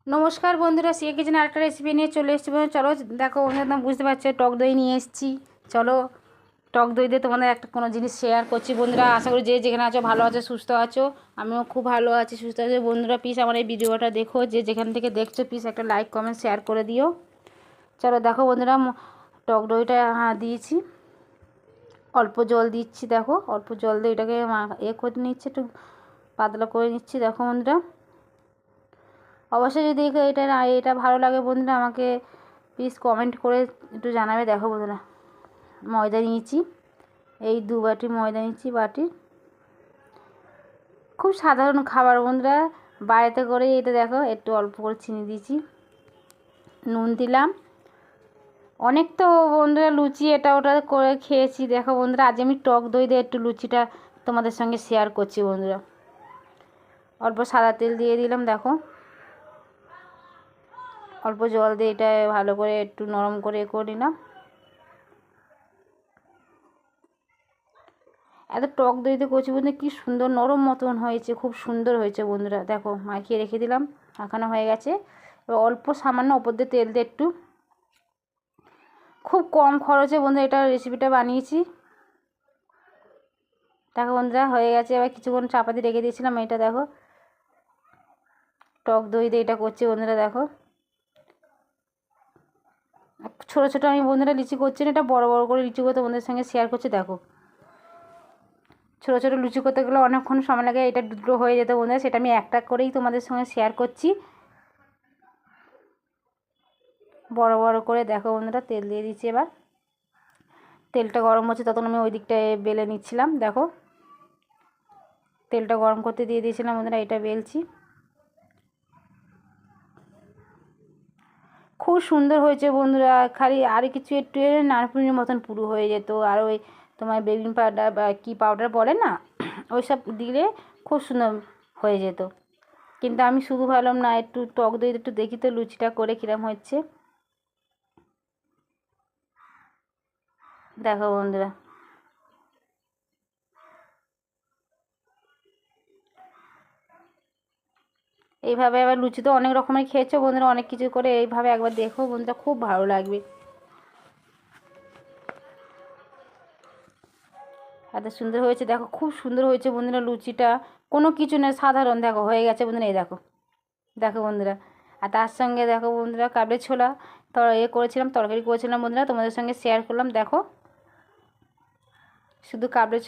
নমস্কার বন্ধুরা, CA kitchen আরেকটা রেসিপি নিয়ে চলে এসেছি। চলো দেখো, একদম বুঝতে পারছো টক দই নিয়ে এসেছি। চলো টক দই দিয়ে তোমাদের একটা কোনো জিনিস শেয়ার করছি বন্ধুরা। আশা করি যে যেখানে আছো ভালো আছো, সুস্থ আছো। আমিও খুব ভালো আছি, সুস্থ আছি বন্ধুরা। প্লিজ আমার এই ভিডিওটা দেখো, যে যেখান থেকে দেখছো প্লিজ একটা লাইক কমেন্ট শেয়ার করে দিও। চলো দেখো বন্ধুরা, টক দইটা দিয়েছি, অল্প জল দিচ্ছি। দেখো অল্প জল দিয়ে এটাকে করে নিচ্ছি, একটু পাতলা করে নিচ্ছি। দেখো বন্ধুরা, অবশ্যই যদি এটা ভালো লাগে বন্ধুরা, আমাকে প্লিজ কমেন্ট করে একটু জানাবে। দেখো বন্ধুরা, ময়দা নিয়েছি, এই 2 বাটি ময়দা নিয়েছি। বাটি খুব সাধারণ খাবার বন্ধুরা, বাড়িতে করে এটা দেখো একটু অল্প করে চিনি দিয়েছি, নুন দিলাম। অনেক তো বন্ধুরা লুচি এটা ওটা করে খেয়েছি। দেখো বন্ধুরা, আজ আমি টক দই দিয়ে একটু লুচিটা তোমাদের সঙ্গে শেয়ার করছি বন্ধুরা। অল্প সাদা তেল দিয়ে দিলাম। দেখো অল্প জল দিয়ে এটা ভালো করে একটু নরম করে নিলাম। এত টক দইতে কচি বন্ধু কি সুন্দর নরম মতন হয়েছে, খুব সুন্দর হয়েছে বন্ধুরা। দেখো মাখিয়ে রেখে দিলাম, মাখানো হয়ে গেছে। এবার অল্প সামান্য ওপর দিয়ে তেল দিয়ে একটু, খুব কম খরচে বন্ধুরা এটা রেসিপিটা বানিয়েছি। দেখো বন্ধুরা হয়ে গেছে। এবার কিছুক্ষণ চাপা দিয়ে রেখে দিয়েছিলাম। এটা দেখো টক দই দিয়ে এটা করছি বন্ধুরা। দেখো ছোটো ছোটো আমি বন্ধুরা লিচি করছি না, এটা বড় বড় করে লিচি করতে বন্ধুদের সঙ্গে শেয়ার করছি। দেখো ছোটো ছোটো লুচি করতে গেলে অনেকক্ষণ সময় লাগে, এটা দুটো হয়ে যেত বন্ধুরা, সেটা আমি একটা করেই তোমাদের সঙ্গে শেয়ার করছি বড় বড় করে। দেখো বন্ধুরা তেল দিয়ে দিচ্ছি। এবার তেলটা গরম হচ্ছে, তখন আমি ওই দিকটায় বেলে নিচ্ছিলাম। দেখো তেলটা গরম করতে দিয়ে দিয়েছিলাম বন্ধুরা, এটা বেলছি। খুব সুন্দর হয়েছে বন্ধুরা, খালি আর কিছু একটু নারপুরির মতন পুরো হয়ে যেত। আর ওই তোমার বেকিং পাউডার বা কী পাউডার বলে না, ওই সব দিলে খুব সুন্দর হয়ে যেত। কিন্তু আমি শুধু ভাবলাম না, একটু টক দই একটু দেখি তো লুচিটা করে কীরকম হচ্ছে। দেখো বন্ধুরা, এইভাবে আবার লুচি তো অনেক রকমের খেয়েছো বন্ধুরা, অনেক কিছু করে। এইভাবে একবার দেখো বন্ধুরা, খুব ভালো লাগবে। এত সুন্দর হয়েছে, দেখো খুব সুন্দর হয়েছে বন্ধুরা লুচিটা। কোনো কিছু না, সাধারণ। দেখো হয়ে গেছে বন্ধুরা, এই দেখো। দেখো বন্ধুরা, আর তার সঙ্গে দেখো বন্ধুরা কাবলি ছোলা করেছিলাম, তরকারি করেছিলাম বন্ধুরা, তোমাদের সঙ্গে শেয়ার করলাম। দেখো শুধু কাবলি